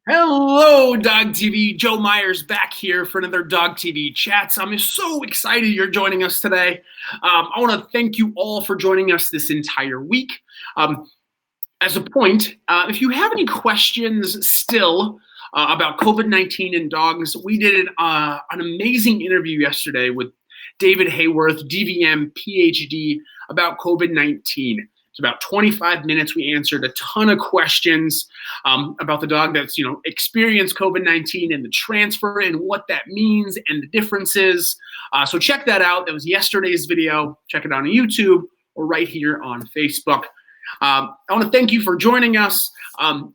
Hello, Dog TV. Joe Meyers back here for another Dog TV Chats. I'm so excited you're joining us today. I want to thank you all for joining us this entire week. As a point, if you have any questions still about COVID-19 and dogs, we did an amazing interview yesterday with David Hayworth, DVM, PhD, about COVID-19. It's about 25 minutes. We answered a ton of questions about the dog that's, experienced COVID-19 and the transfer and what that means and the differences. So check that out. That was yesterday's video. Check it out on YouTube or right here on Facebook. I want to thank you for joining us.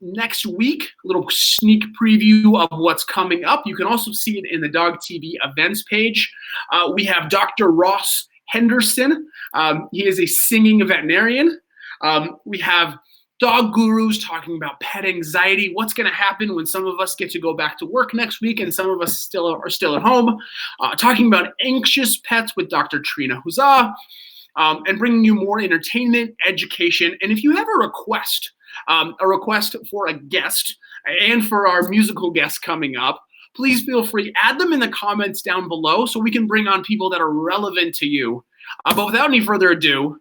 Next week, a little sneak preview of what's coming up. You can also see it in the Dog TV events page. We have Dr. Ross Henderson. He is a singing veterinarian. We have dog gurus talking about pet anxiety. What's going to happen when some of us get to go back to work next week and some of us are still at home. Talking about anxious pets with Dr. Trina Huzzah. And bringing you more entertainment, education. And if you have a request for a guest and for our musical guests coming up, please feel free, add them in the comments down below so we can bring on people that are relevant to you. But without any further ado,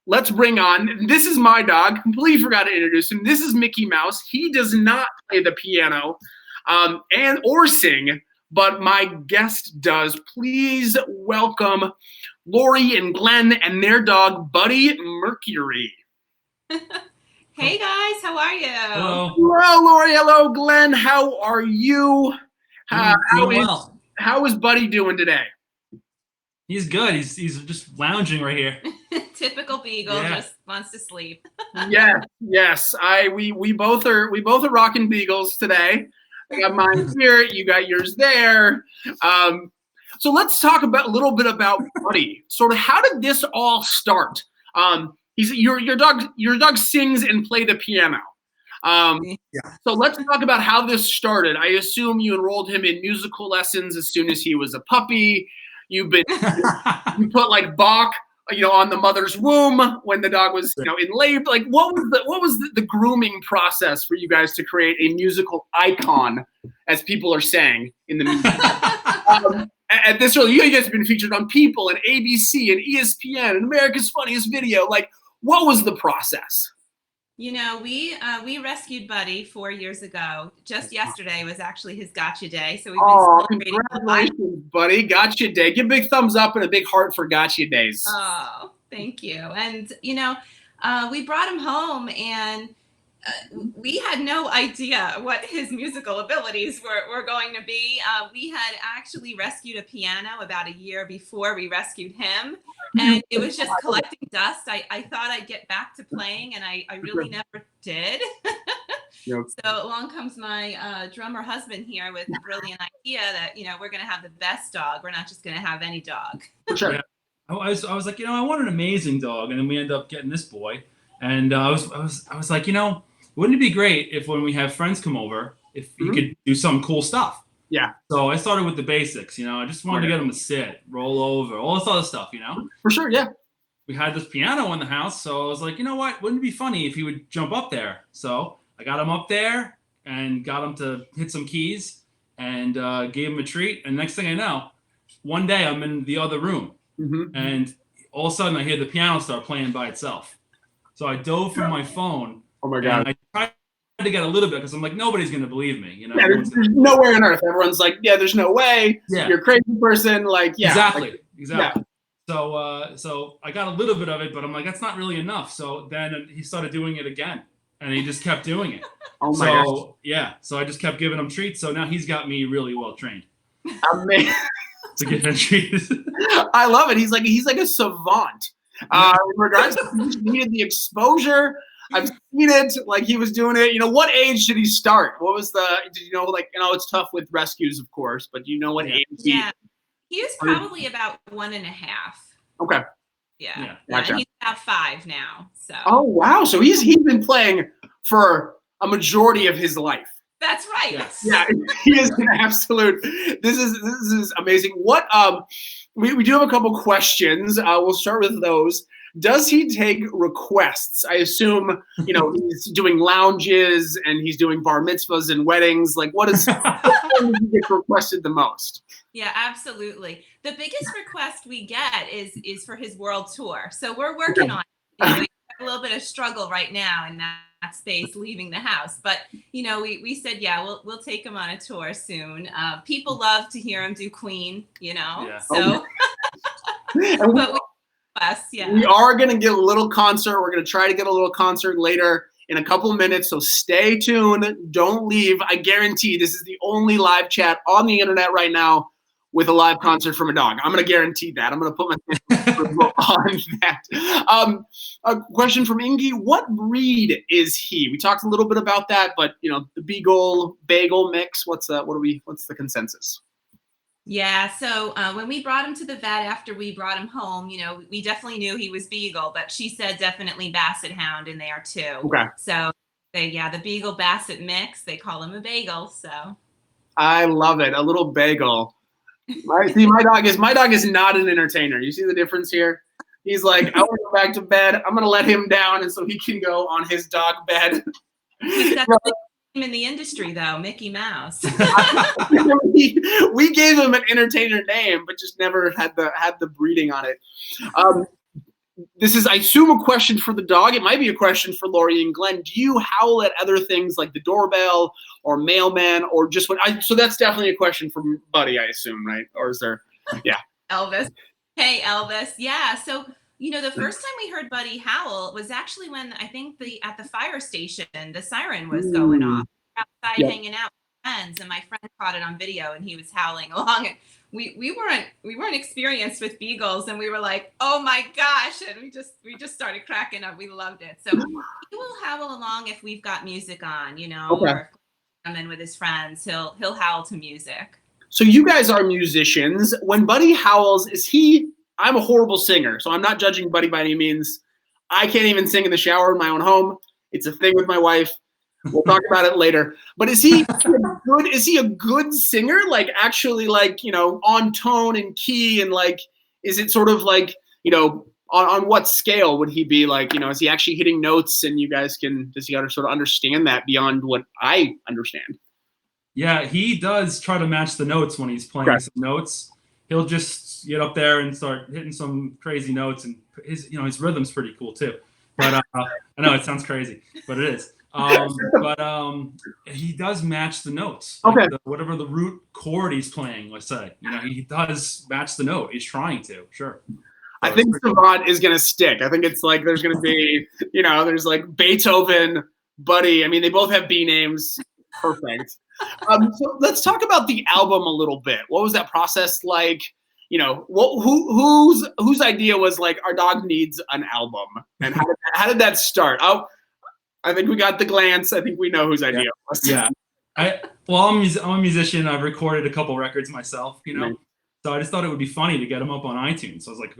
let's bring on, this is my dog, completely forgot to introduce him. This is Mickey Mouse. He does not play the piano or sing, but my guest does. Please welcome Lori and Glenn and their dog, Buddy Mercury. Hey guys, how are you? Hello. Hello, Lori. Hello, Glenn. How are you? How is Buddy doing today? He's good. He's just lounging right here. Typical beagle, just wants to sleep. Yes. We both are rocking beagles today. I got mine here. You got yours there. So let's talk a little bit about Buddy. Sort of, how did this all start? Your dog sings and play the piano. So let's talk about how this started. I assume you enrolled him in musical lessons as soon as he was a puppy. You put like Bach, on the mother's womb when the dog was, in labor. Like, what was the grooming process for you guys to create a musical icon, as people are saying in the music? At this early, you guys have been featured on People and ABC and ESPN and America's Funniest Video. Like, what was the process? We rescued Buddy 4 years ago. Just yesterday was actually his Gotcha Day, so we've been celebrating. Congratulations, Buddy! Gotcha Day. Give a big thumbs up and a big heart for Gotcha Days. Oh, thank you. And we brought him home, and we had no idea what his musical abilities were going to be. We had actually rescued a piano about a year before we rescued him, and it was just collecting dust. I thought I'd get back to playing, and I really never did. So along comes my drummer husband here with the brilliant idea that, we're going to have the best dog. We're not just going to have any dog. For sure. Yeah. I was like, I want an amazing dog, and then we end up getting this boy. And I was like, wouldn't it be great if when we have friends come over, if you could do some cool stuff? Yeah. So I started with the basics, I just wanted to get him to sit, roll over, all this other stuff, For sure, yeah. We had this piano in the house, so I was like, what? Wouldn't it be funny if he would jump up there? So I got him up there and got him to hit some keys and gave him a treat. And next thing I know, one day I'm in the other room and all of a sudden I hear the piano start playing by itself. So I dove from my phone. Oh my God. And I tried to get a little bit because I'm like, nobody's going to believe me. Yeah, there's nowhere on earth. Everyone's like, yeah, there's no way. Yeah. You're a crazy person. Like, yeah. Exactly. Yeah. So I got a little bit of it, but I'm like, that's not really enough. So then he started doing it again, and he just kept doing it. Oh my gosh. Yeah. So I just kept giving him treats. So now he's got me really well trained. Amazing. To give him treats. I love it. He's like a savant. In regards to, he just needed the exposure. I've seen it, like he was doing it. What age did he start? What was it's tough with rescues, of course, but do you know what age? Yeah, he was probably about 1.5. Okay. Yeah. Gotcha. And he's about 5 now. So. Oh wow! So he's been playing for a majority of his life. That's right. Yes. Yeah, he is an absolute. This is amazing. What we do have a couple questions. We'll start with those. Does he take requests? I assume, he's doing lounges and he's doing bar mitzvahs and weddings. Like, what does he get requested the most? Yeah, absolutely. The biggest request we get is for his world tour. So we're working on it. We have a little bit of struggle right now in that space, leaving the house. But we said, yeah, we'll take him on a tour soon. People love to hear him do Queen, Yeah. So but we are going to get a little concert. We're going to try to get a little concert later in a couple of minutes. So stay tuned. Don't leave. I guarantee this is the only live chat on the internet right now with a live concert from a dog. I'm going to guarantee that. I'm going to put my on that. A question from Ingy. What breed is he? We talked a little bit about that, but the Beagle Bagel mix. What's the consensus? Yeah, so when we brought him to the vet after we brought him home, we definitely knew he was Beagle, but she said definitely Basset Hound in there too. Okay. So the Beagle Basset mix, they call him a bagel. So I love it. A little bagel. My dog is not an entertainer. You see the difference here? He's like, I want to go back to bed. I'm going to let him down, and so he can go on his dog bed. He's got the name in the industry, though, Mickey Mouse. we gave him an entertainer name, but just never had the breeding on it. This is, I assume, a question for the dog. It might be a question for Lori and Glenn. Do you howl at other things like the doorbell or mailman or just so that's definitely a question from Buddy, I assume, right? Or is there, yeah. Elvis. Hey, Elvis. Yeah. So, the first time we heard Buddy howl was actually when I think at the fire station, the siren was going off. Outside hanging out with friends, and my friend caught it on video, and he was howling along. And we weren't experienced with beagles, and we were like, oh my gosh, and we just started cracking up. We loved it. So he will howl along if we've got music on, or if I'm in with his friends, he'll howl to music. So you guys are musicians. When Buddy howls, I'm a horrible singer, so I'm not judging Buddy by any means. I can't even sing in the shower in my own home. It's a thing with my wife. We'll talk about it later. But is he a good singer? Like actually on tone and key and is it sort of on what scale would he be is he actually hitting notes and does he sort of understand that beyond what I understand? Yeah, he does try to match the notes when he's playing some notes. He'll just get up there and start hitting some crazy notes, and his rhythm's pretty cool too. But I know it sounds crazy, but it is. He does match the notes. Okay. Whatever the root chord he's playing, let's say, he does match the note. He's trying to, sure. I think Savant is going to stick. I think it's there's going to be, there's Beethoven, Buddy. I mean, they both have B names. Perfect. So let's talk about the album a little bit. What was that process like? Whose idea was our dog needs an album, and how did that start? I think we got the glance. I think we know whose idea it was. Yeah. I'm a musician. I've recorded a couple records myself, So I just thought it would be funny to get them up on iTunes. So I was like,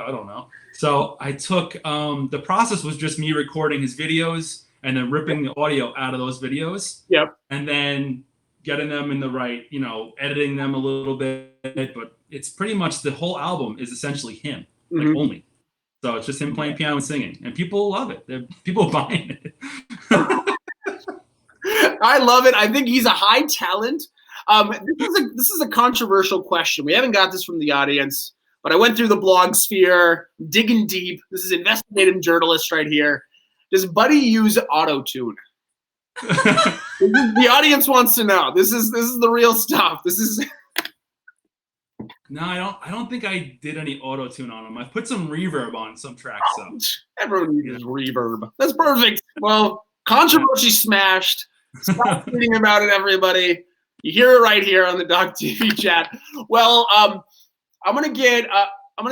I don't know. So I took the process was just me recording his videos and then ripping the audio out of those videos. Yep. And then getting them in the right, editing them a little bit. But it's pretty much the whole album is essentially him, only. So it's just him playing piano and singing, and people love it. People are buying it. I love it. I think he's a high talent. This is a controversial question. We haven't got this from the audience, but I went through the blog sphere, digging deep. This is investigative journalist right here. Does Buddy use auto-tune? The audience wants to know. This is the real stuff. This is. No, I don't think I did any auto-tune on them. I put some reverb on some tracks. So. Everyone uses reverb. That's perfect. Well, controversy smashed. Stop tweeting about it, everybody. You hear it right here on the DOGTV chat. Well, I'm gonna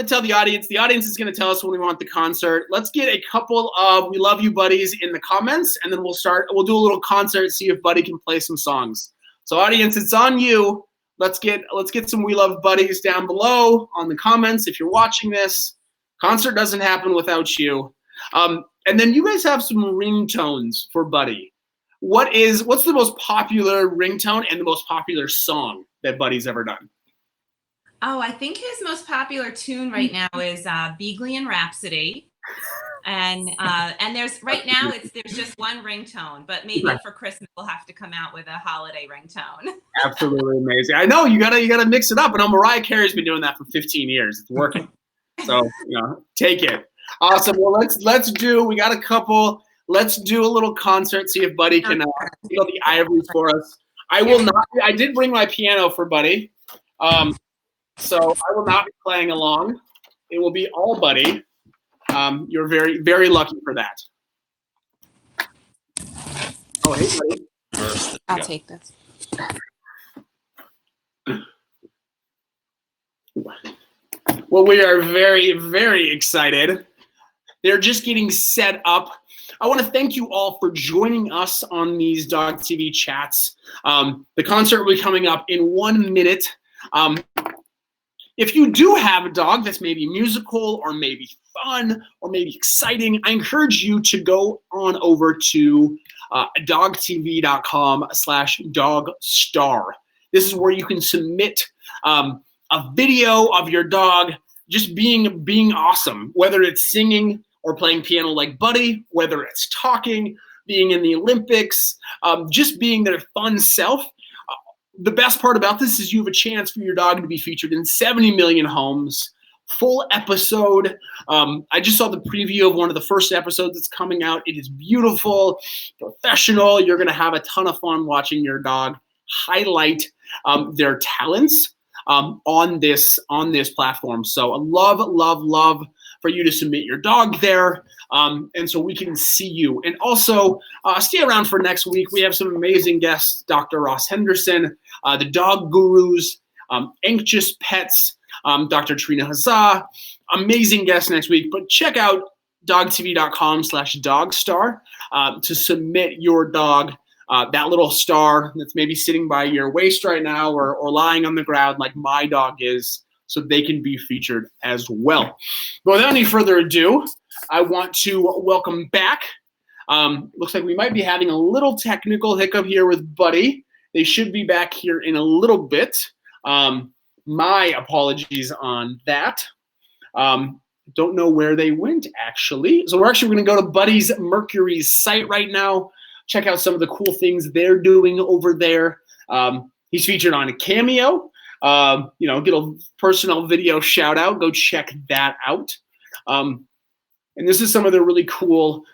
tell the audience. The audience is gonna tell us when we want the concert. Let's get a couple of "We Love You" buddies in the comments, and then we'll do a little concert. See if Buddy can play some songs. So, audience, it's on you. Let's get some "We Love" buddies down below on the comments. If you're watching this, concert doesn't happen without you. And then you guys have some ringtones for Buddy. What's the most popular ringtone and the most popular song that Buddy's ever done? Oh, I think his most popular tune right now is Beaglian Rhapsody. And there's right now there's just one ringtone, but maybe for Christmas we'll have to come out with a holiday ringtone. Absolutely amazing. I know you gotta mix it up. And Mariah Carey's been doing that for 15 years. It's working. So take it. Awesome. Well, let's do. We got a couple. Let's do a little concert. See if Buddy can feel the ivories for us. I will not. I did bring my piano for Buddy, so I will not be playing along. It will be all Buddy. You're very, very lucky for that. Oh, hey, Buddy. I'll take this. Well, we are very, very excited. They're just getting set up. I want to thank you all for joining us on these DOGTV chats. The concert will be coming up in 1 minute. If you do have a dog that's maybe musical or maybe fun or maybe exciting, I encourage you to go on over to DOGTV.com/DOGSTAR. This is where you can submit a video of your dog just being awesome, whether it's singing or playing piano like Buddy, whether it's talking, being in the Olympics, just being their fun self. The best part about this is you have a chance for your dog to be featured in 70 million homes, full episode. I just saw the preview of one of the first episodes that's coming out. It is beautiful, professional. You're going to have a ton of fun watching your dog highlight their talents on this platform. So I love for you to submit your dog there, and so we can see you. And also stay around for next week. We have some amazing guests: Dr. Ross Henderson, the Dog Gurus, Anxious Pets, Dr. Trina Hazza. Amazing guests next week. But check out DOGTV.com/DOGSTAR to submit your dog. That little star that's maybe sitting by your waist right now or lying on the ground like my dog is, so they can be featured as well. But without any further ado, I want to welcome back. Looks like we might be having a little technical hiccup here with Buddy. They should be back here in a little bit. My apologies on that. Don't know where they went, actually. So we're actually going to go to Buddy Mercury's site right now. Check out some of the cool things they're doing over there. He's featured on a Cameo. Get a personal video shout out. Go check that out. And this is some of the really cool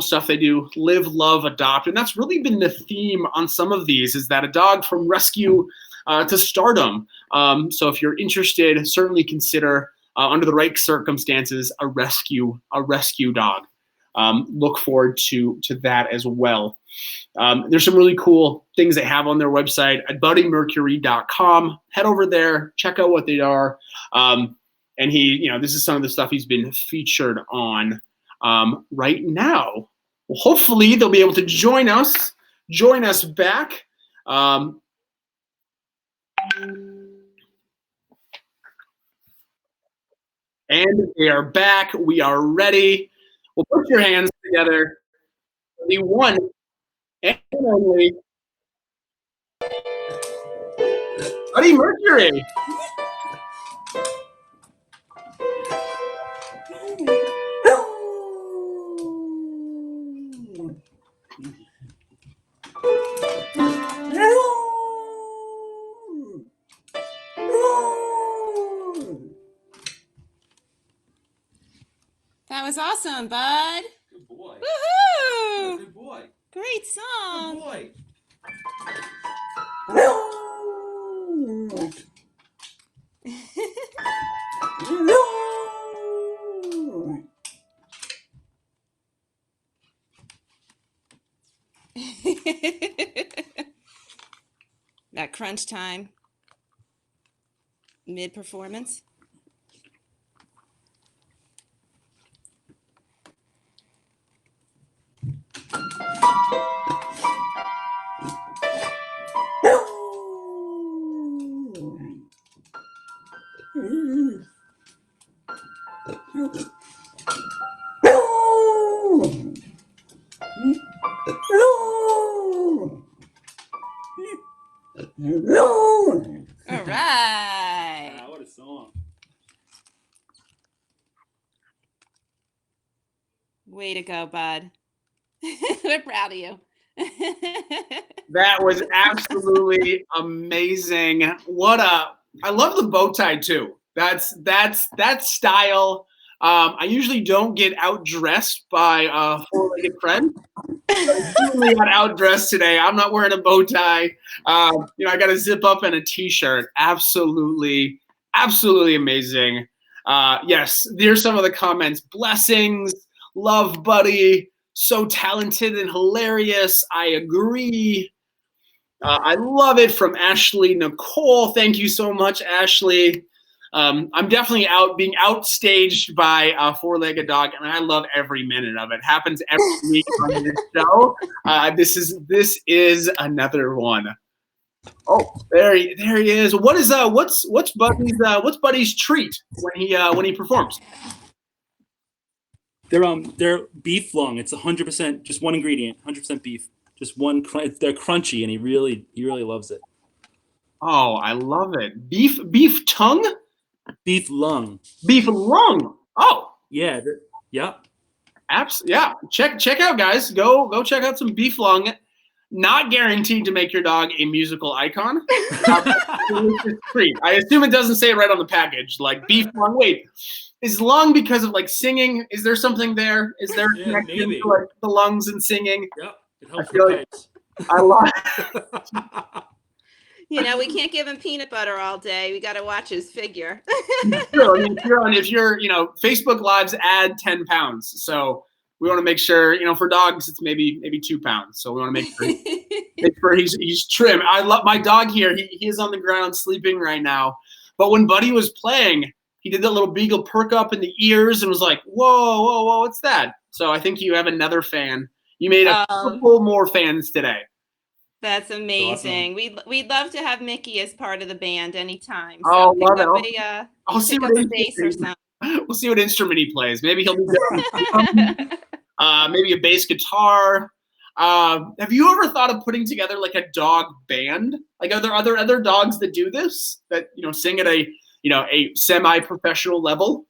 stuff they do. Live, love, adopt. And that's really been the theme on some of these, is that a dog from rescue to stardom. So if you're interested, certainly consider, under the right circumstances, a rescue dog. Look forward to that as well. There's some really cool things they have on their website at buddymercury.com. Head over there, check out what they are. And this is some of the stuff he's been featured on right now. Well, hopefully they'll be able to join us back. And they are back. We are ready. Well, put your hands together for the one and only Buddy Mercury. That was awesome, bud. Good boy. Woohoo! Good boy. Great song. Good boy. That crunch time mid-performance. All right. What a Way to go, bud. We're proud of you. That was absolutely amazing. I love the bow tie too. That's that style. I usually don't get outdressed by a four-legged friend. I totally got outdressed today. I'm not wearing a bow tie. I got a zip up and a t-shirt. Absolutely amazing. Yes, there's some of the comments. Blessings, love Buddy, so talented and hilarious. I agree. I love it from Ashley Nicole. Thank you so much, Ashley. I'm definitely being outstaged by a four-legged dog, and I love every minute of it. Happens every week on this show. This is another one. Oh, there he is. What's Buddy's treat when he performs? They're beef lung. It's 100% just one ingredient, 100% beef. Just one. They're crunchy, and he really loves it. Oh, I love it. Beef tongue. Beef lung. Beef lung. Oh. Yeah. Yeah. Yeah. Check out, guys. Go check out some beef lung. Not guaranteed to make your dog a musical icon. I assume it doesn't say it right on the package, like beef lung. Wait, is lung because of like singing? Is there something there? Is there a connection to like the lungs and singing? Yep. It helps with heads. I love. We can't give him peanut butter all day. We got to watch his figure. True. I mean, if you're, Facebook Lives add 10 pounds. So we want to make sure, for dogs, it's maybe 2 pounds. So we want to make sure he's trim. I love my dog here. He is on the ground sleeping right now. But when Buddy was playing, he did that little beagle perk up in the ears and was like, whoa, what's that? So I think you have another fan. You made a couple more fans today. That's amazing. Awesome. We'd love to have Mickey as part of the band anytime. So love it. I'll see what bass or something. We'll see what instrument he plays. Maybe he'll be good. Maybe a bass guitar. Have you ever thought of putting together like a dog band? Like, are there other dogs that do this? That sing at a semi-professional level?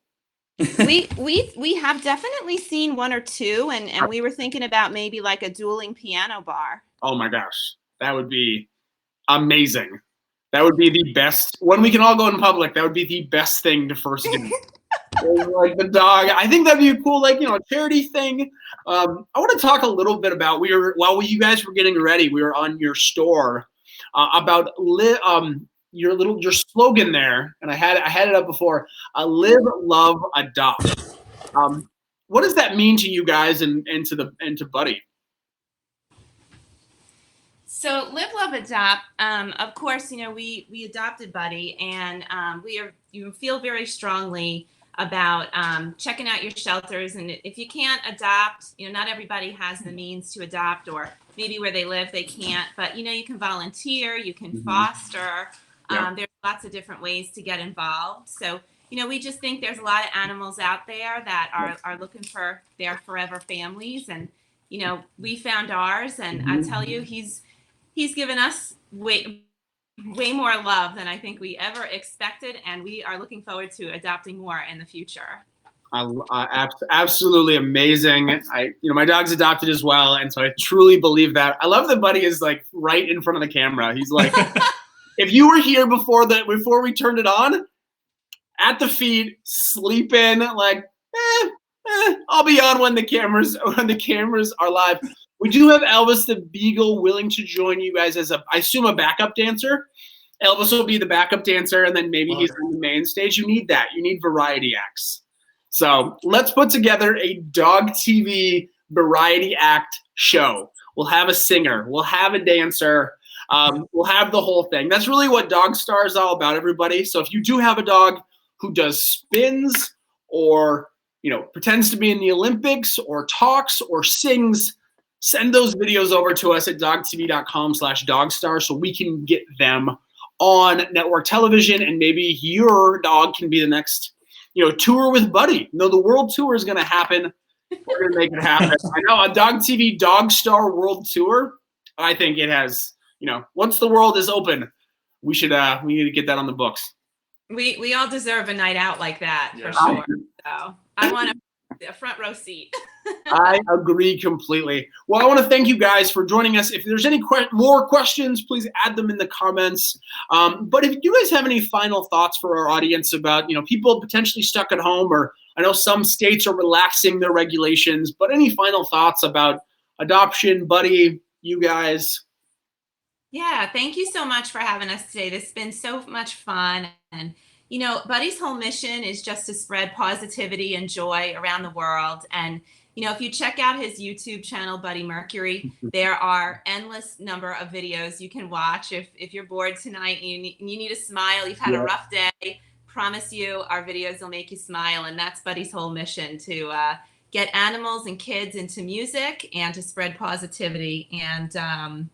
We have definitely seen one or two, and we were thinking about maybe like a dueling piano bar. Oh my gosh, that would be amazing. That would be the best. When we can all go in public, that would be the best thing to first do. Like the dog. I think that'd be a cool, charity thing. I want to talk a little bit about while you guys were getting ready, we were on your store about your slogan there, and I had it up before. Live, love, adopt. What does that mean to you guys and to Buddy? So live, love, adopt. Of course, we adopted Buddy, and you feel very strongly about checking out your shelters. And if you can't adopt, not everybody has the means to adopt, or maybe where they live they can't. But you can volunteer, you can foster. There's lots of different ways to get involved. So we just think there's a lot of animals out there that are looking for their forever families, and we found ours, and I tell you, he's given us way more love than I think we ever expected, and we are looking forward to adopting more in the future. Absolutely amazing. My dog's adopted as well, and so I truly believe that. I love that Buddy is like right in front of the camera. He's like, if you were here before we turned it on, at the feet, sleeping, like, I'll be on when the cameras are live. We do have Elvis the Beagle willing to join you guys as I assume a backup dancer. Elvis will be the backup dancer, and then maybe he's on the main stage. You need that. You need variety acts. So let's put together a Dog TV variety act show. We'll have a singer. We'll have a dancer. We'll have the whole thing. That's really what DOGSTAR is all about, everybody. So if you do have a dog who does spins or pretends to be in the Olympics or talks or sings, send those videos over to us at dogtv.com/DOGSTAR so we can get them on network television, and maybe your dog can be the next, tour with Buddy. The world tour is going to happen. We're going to make it happen. I know a Dog TV DOGSTAR World Tour. I think it has, once the world is open, we need to get that on the books. We all deserve a night out like that for sure. So I want to a front row seat. I agree completely. Well, I want to thank you guys for joining us. If there's any more questions, please add them in the comments. But if you guys have any final thoughts for our audience about, people potentially stuck at home, or I know some states are relaxing their regulations, but any final thoughts about adoption, Buddy, you guys? Yeah, thank you so much for having us today. This has been so much fun. And, Buddy's whole mission is just to spread positivity and joy around the world. And, if you check out his YouTube channel, Buddy Mercury, there are endless number of videos you can watch. If you're bored tonight and you need a smile, you've had a rough day, promise you our videos will make you smile. And that's Buddy's whole mission, to get animals and kids into music and to spread positivity. And,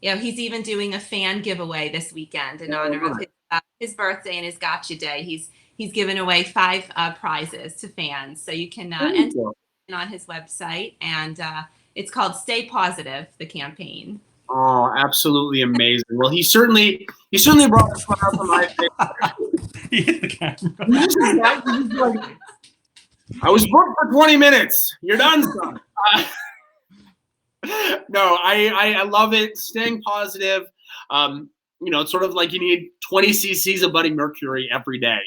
he's even doing a fan giveaway this weekend in honor of his birthday and his Gotcha Day. He's given away 5 prizes to fans, so you can enter on his website, and it's called Stay Positive, the campaign. Oh, absolutely amazing. Well, he certainly brought a smile to my face. He hit the camera. I was booked for 20 minutes. You're done, son. No, I love it. Staying positive. It's sort of like you need 20 cc's of Buddy Mercury every day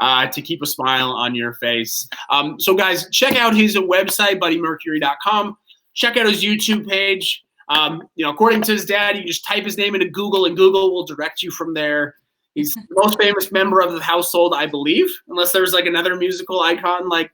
to keep a smile on your face. So guys, check out his website, buddymercury.com. Check out his YouTube page. According to his dad, you just type his name into Google and Google will direct you from there. He's the most famous member of the household, I believe, unless there's like another musical icon, like,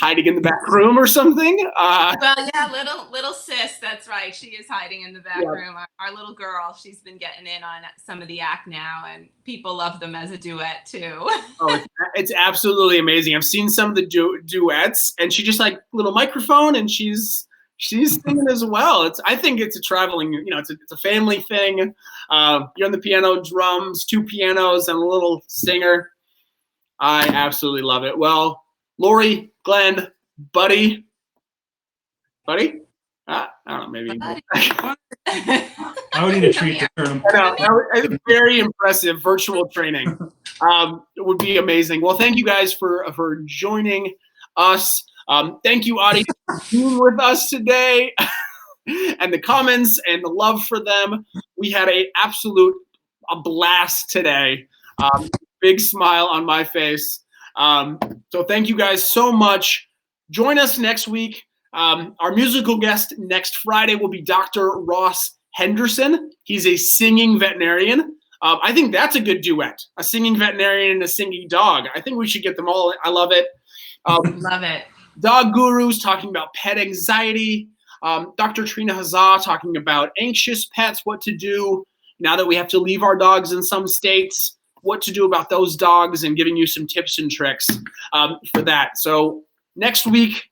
hiding in the back room or something. Well, yeah, little sis, that's right. She is hiding in the back room. Our little girl, she's been getting in on some of the act now, and people love them as a duet too. Oh, it's absolutely amazing. I've seen some of the duets, and she just like little microphone, and she's singing as well. I think it's a traveling, it's a family thing. You're on the piano, drums, 2 pianos, and a little singer. I absolutely love it. Well, Lori, Glenn, Buddy? I don't know, maybe. I would need a treat to turn him. It's very impressive virtual training. It would be amazing. Well, thank you guys for joining us. Thank you, audience, for being with us today, and the comments and the love for them. We had a blast today. Big smile on my face. So thank you guys so much. Join us next week. Our musical guest next Friday will be Dr. Ross Henderson. He's a singing veterinarian. I think that's a good duet, a singing veterinarian and a singing dog. I think we should get them all. I love it. Love it. Dog gurus talking about pet anxiety. Dr. Trina Hazza talking about anxious pets, what to do now that we have to leave our dogs in some states, what to do about those dogs, and giving you some tips and tricks for that. So next week,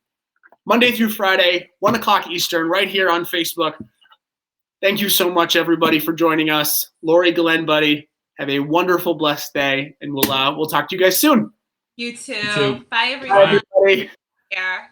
Monday through Friday, 1 o'clock Eastern, right here on Facebook. Thank you so much, everybody, for joining us. Lori, Glenn, Buddy, have a wonderful, blessed day, and we'll talk to you guys soon. You too. You too. Bye, everyone. Bye, everybody. Yeah.